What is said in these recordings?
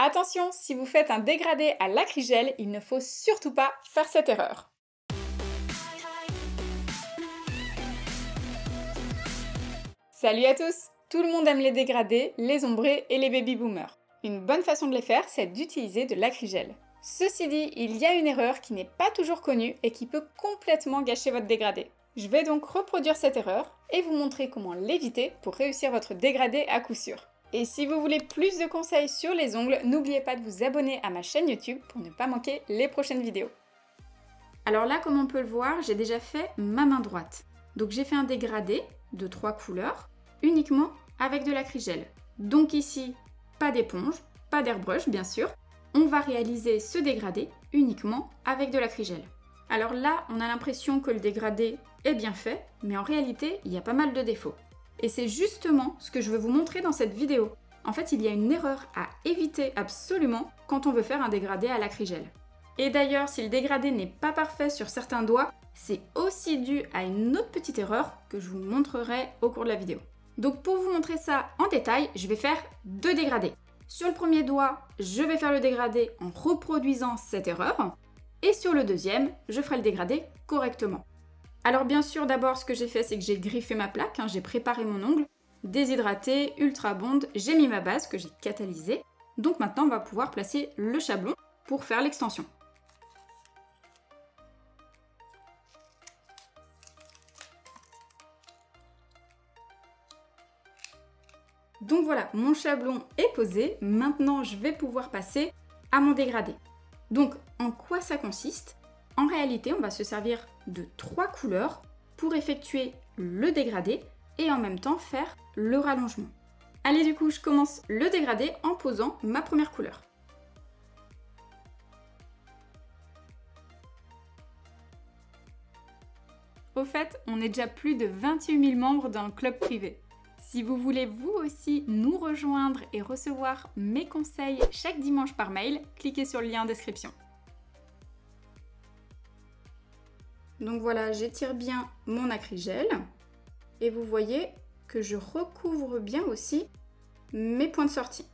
Attention, si vous faites un dégradé à l'acrygel, il ne faut surtout pas faire cette erreur. Salut à tous! Tout le monde aime les dégradés, les ombrés et les baby boomers. Une bonne façon de les faire, c'est d'utiliser de l'acrygel. Ceci dit, il y a une erreur qui n'est pas toujours connue et qui peut complètement gâcher votre dégradé. Je vais donc reproduire cette erreur et vous montrer comment l'éviter pour réussir votre dégradé à coup sûr. Et si vous voulez plus de conseils sur les ongles, n'oubliez pas de vous abonner à ma chaîne YouTube pour ne pas manquer les prochaines vidéos. Alors là, comme on peut le voir, j'ai déjà fait ma main droite. Donc j'ai fait un dégradé de 3 couleurs, uniquement avec de l'acrygel. Donc ici, pas d'éponge, pas d'airbrush bien sûr. On va réaliser ce dégradé uniquement avec de l'acrygel. Alors là, on a l'impression que le dégradé est bien fait, mais en réalité, il y a pas mal de défauts. Et c'est justement ce que je veux vous montrer dans cette vidéo. En fait, il y a une erreur à éviter absolument quand on veut faire un dégradé à l'acrygel. Et d'ailleurs, si le dégradé n'est pas parfait sur certains doigts, c'est aussi dû à une autre petite erreur que je vous montrerai au cours de la vidéo. Donc pour vous montrer ça en détail, je vais faire 2 dégradés. Sur le premier doigt, je vais faire le dégradé en reproduisant cette erreur. Et sur le deuxième, je ferai le dégradé correctement. Alors bien sûr, d'abord, ce que j'ai fait, c'est que j'ai griffé ma plaque, j'ai préparé mon ongle, déshydraté, ultra bond, j'ai mis ma base que j'ai catalysée. Donc maintenant, on va pouvoir placer le chablon pour faire l'extension. Donc voilà, mon chablon est posé. Maintenant, je vais pouvoir passer à mon dégradé. Donc, en quoi ça consiste ? En réalité, on va se servir de 3 couleurs pour effectuer le dégradé et en même temps faire le rallongement. Allez, du coup, je commence le dégradé en posant ma première couleur. Au fait, on est déjà plus de 28 000 membres dans le club privé. Si vous voulez vous aussi nous rejoindre et recevoir mes conseils chaque dimanche par mail, cliquez sur le lien en description. Donc voilà, j'étire bien mon acrygel et vous voyez que je recouvre bien aussi mes points de sortie.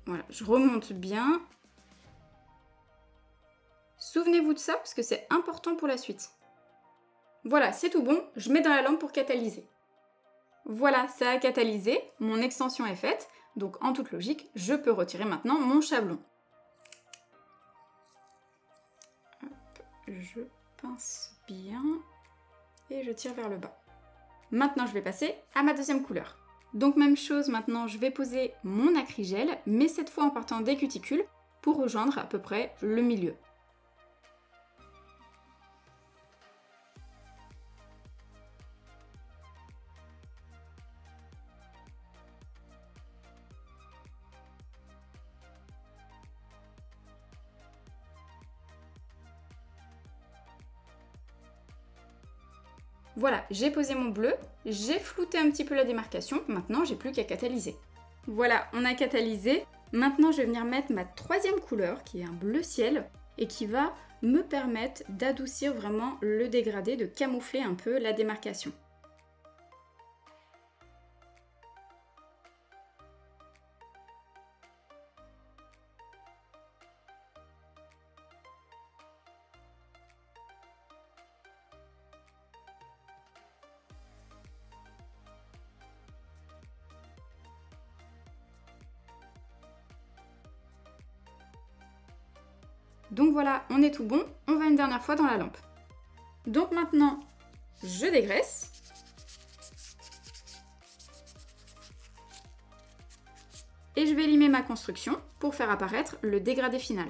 Voilà, je remonte bien. Souvenez-vous de ça parce que c'est important pour la suite. Voilà, c'est tout bon, je mets dans la lampe pour catalyser. Voilà, ça a catalysé, mon extension est faite, donc en toute logique, je peux retirer maintenant mon chablon. Hop, je pince bien et je tire vers le bas. Maintenant, je vais passer à ma deuxième couleur. Donc même chose, maintenant je vais poser mon acrygel, mais cette fois en partant des cuticules pour rejoindre à peu près le milieu. Voilà, j'ai posé mon bleu, j'ai flouté un petit peu la démarcation, maintenant j'ai plus qu'à catalyser. Voilà, on a catalysé. Maintenant je vais venir mettre ma troisième couleur qui est un bleu ciel et qui va me permettre d'adoucir vraiment le dégradé, de camoufler un peu la démarcation. Donc voilà, on est tout bon, on va une dernière fois dans la lampe. Donc maintenant, je dégraisse. Et je vais limer ma construction pour faire apparaître le dégradé final.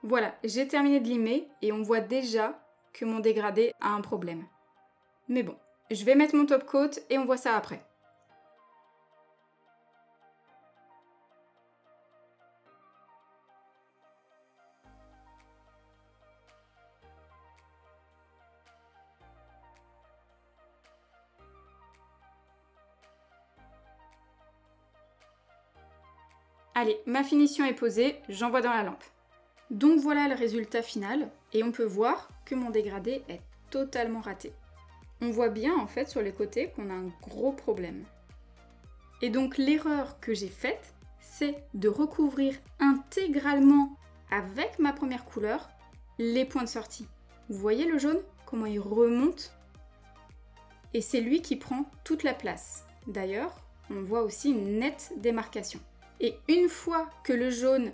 Voilà, j'ai terminé de limer et on voit déjà que mon dégradé a un problème. Mais bon, Je vais mettre mon top coat et on voit ça après. Allez, ma finition est posée, j'envoie dans la lampe. Donc voilà le résultat final, et on peut voir que mon dégradé est totalement raté. On voit bien en fait sur les côtés qu'on a un gros problème. Et donc l'erreur que j'ai faite, c'est de recouvrir intégralement avec ma première couleur les points de sortie. Vous voyez le jaune? Comment il remonte? Et c'est lui qui prend toute la place. D'ailleurs, on voit aussi une nette démarcation. Et une fois que le jaune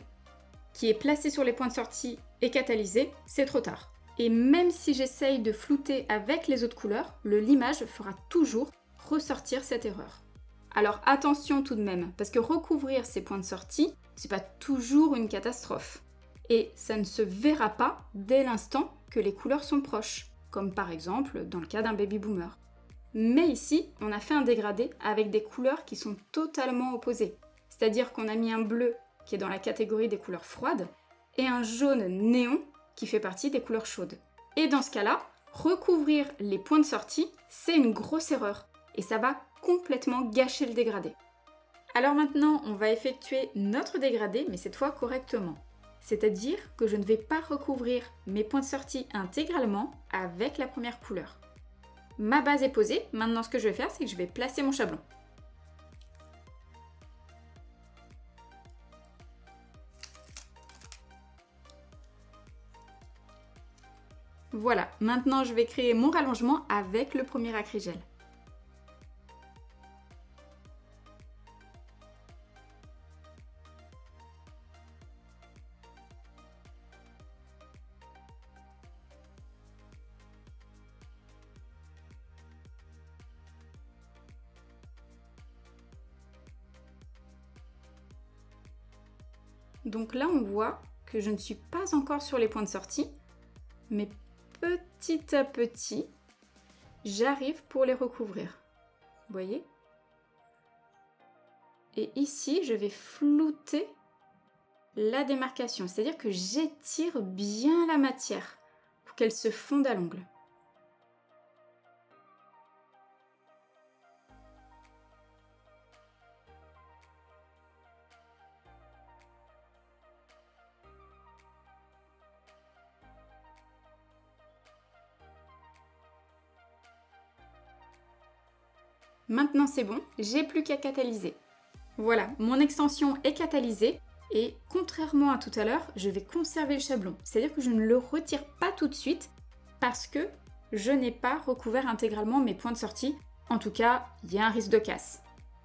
qui est placé sur les points de sortie est catalysé, c'est trop tard. Et même si j'essaye de flouter avec les autres couleurs, le limage fera toujours ressortir cette erreur. Alors attention tout de même, parce que recouvrir ces points de sortie, c'est pas toujours une catastrophe. Et ça ne se verra pas dès l'instant que les couleurs sont proches, comme par exemple dans le cas d'un baby boomer. Mais ici, on a fait un dégradé avec des couleurs qui sont totalement opposées. C'est-à-dire qu'on a mis un bleu qui est dans la catégorie des couleurs froides et un jaune néon qui fait partie des couleurs chaudes. Et dans ce cas-là, recouvrir les points de sortie, c'est une grosse erreur et ça va complètement gâcher le dégradé. Alors maintenant, on va effectuer notre dégradé, mais cette fois correctement. C'est-à-dire que je ne vais pas recouvrir mes points de sortie intégralement avec la première couleur. Ma base est posée, maintenant ce que je vais faire, c'est que je vais placer mon chablon. Voilà, maintenant je vais créer mon rallongement avec le premier acrygel. Donc là on voit que je ne suis pas encore sur les points de sortie, mais petit à petit, j'arrive pour les recouvrir. Vous voyez? Et ici, je vais flouter la démarcation, c'est-à-dire que j'étire bien la matière pour qu'elle se fonde à l'ongle. Maintenant c'est bon, j'ai plus qu'à catalyser. Voilà, mon extension est catalysée et contrairement à tout à l'heure, je vais conserver le chablon. C'est-à-dire que je ne le retire pas tout de suite parce que je n'ai pas recouvert intégralement mes points de sortie. En tout cas, il y a un risque de casse.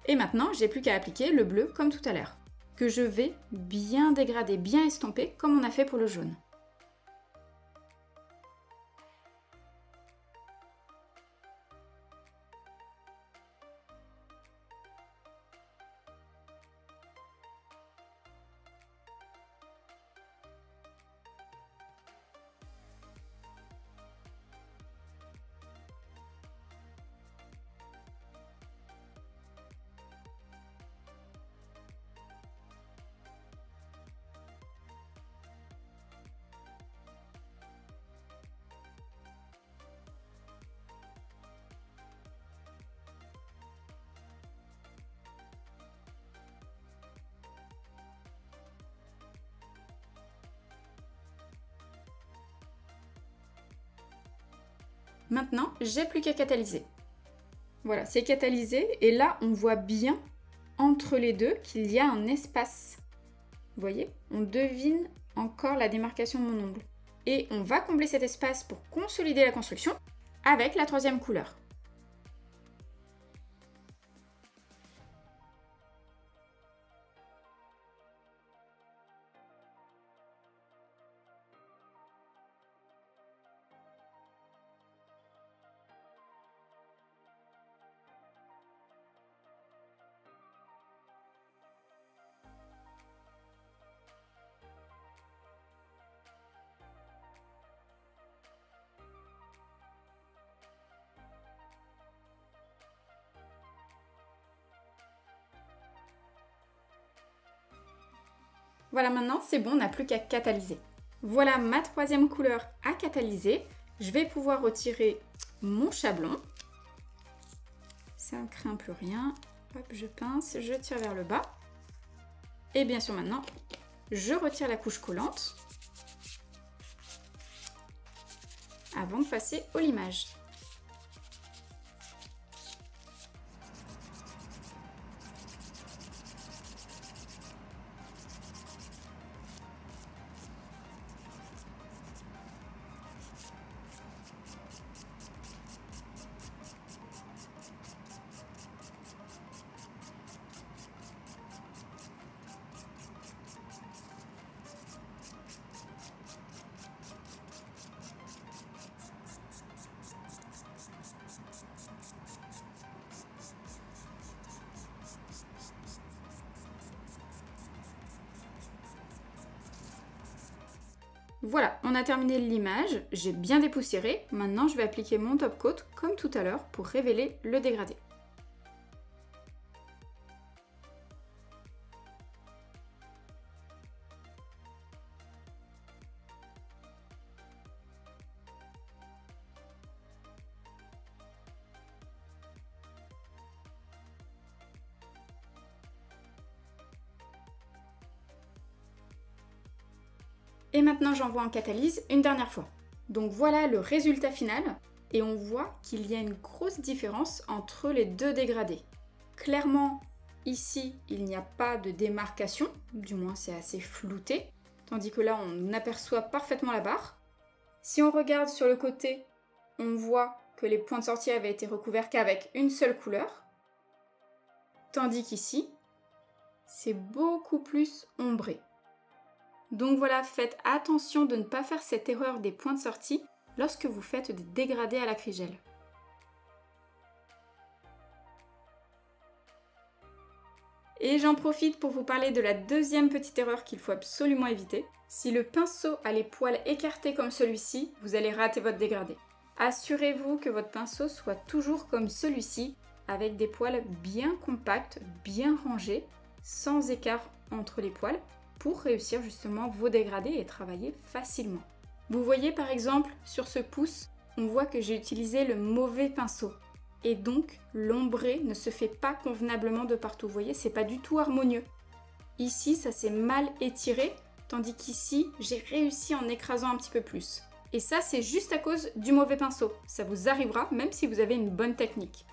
Et maintenant, j'ai plus qu'à appliquer le bleu comme tout à l'heure, que je vais bien dégrader, bien estomper comme on a fait pour le jaune. Maintenant, j'ai plus qu'à catalyser. Voilà, c'est catalysé et là, on voit bien entre les deux qu'il y a un espace. Vous voyez, on devine encore la démarcation de mon ongle. Et on va combler cet espace pour consolider la construction avec la troisième couleur. Voilà, maintenant c'est bon, on n'a plus qu'à catalyser. Voilà ma troisième couleur à catalyser. Je vais pouvoir retirer mon chablon. Ça ne craint plus rien. Hop, je pince, je tire vers le bas. Et bien sûr maintenant, je retire la couche collante avant de passer au limage. Voilà, on a terminé le limage, j'ai bien dépoussiéré. Maintenant, je vais appliquer mon top coat comme tout à l'heure pour révéler le dégradé. Et maintenant, j'envoie en catalyse une dernière fois. Donc voilà le résultat final. Et on voit qu'il y a une grosse différence entre les deux dégradés. Clairement, ici, il n'y a pas de démarcation. Du moins, c'est assez flouté. Tandis que là, on aperçoit parfaitement la barre. Si on regarde sur le côté, on voit que les points de sortie avaient été recouverts qu'avec une seule couleur. Tandis qu'ici, c'est beaucoup plus ombré. Donc voilà, faites attention de ne pas faire cette erreur des points de sortie lorsque vous faites des dégradés à l'acrygel. Et j'en profite pour vous parler de la deuxième petite erreur qu'il faut absolument éviter. Si le pinceau a les poils écartés comme celui-ci, vous allez rater votre dégradé. Assurez-vous que votre pinceau soit toujours comme celui-ci, avec des poils bien compacts, bien rangés, sans écart entre les poils, pour réussir justement vos dégradés et travailler facilement. Vous voyez par exemple sur ce pouce, on voit que j'ai utilisé le mauvais pinceau et donc l'ombré ne se fait pas convenablement de partout. Vous voyez, c'est pas du tout harmonieux. Ici, ça s'est mal étiré, tandis qu'ici, j'ai réussi en écrasant un petit peu plus. Et ça, c'est juste à cause du mauvais pinceau. Ça vous arrivera même si vous avez une bonne technique.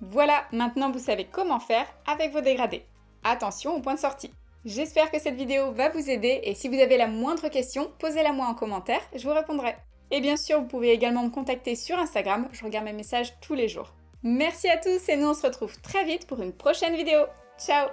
Voilà, maintenant vous savez comment faire avec vos dégradés. Attention aux points de sortie. J'espère que cette vidéo va vous aider et si vous avez la moindre question, posez-la moi en commentaire, je vous répondrai. Et bien sûr, vous pouvez également me contacter sur Instagram, je regarde mes messages tous les jours. Merci à tous et nous on se retrouve très vite pour une prochaine vidéo. Ciao!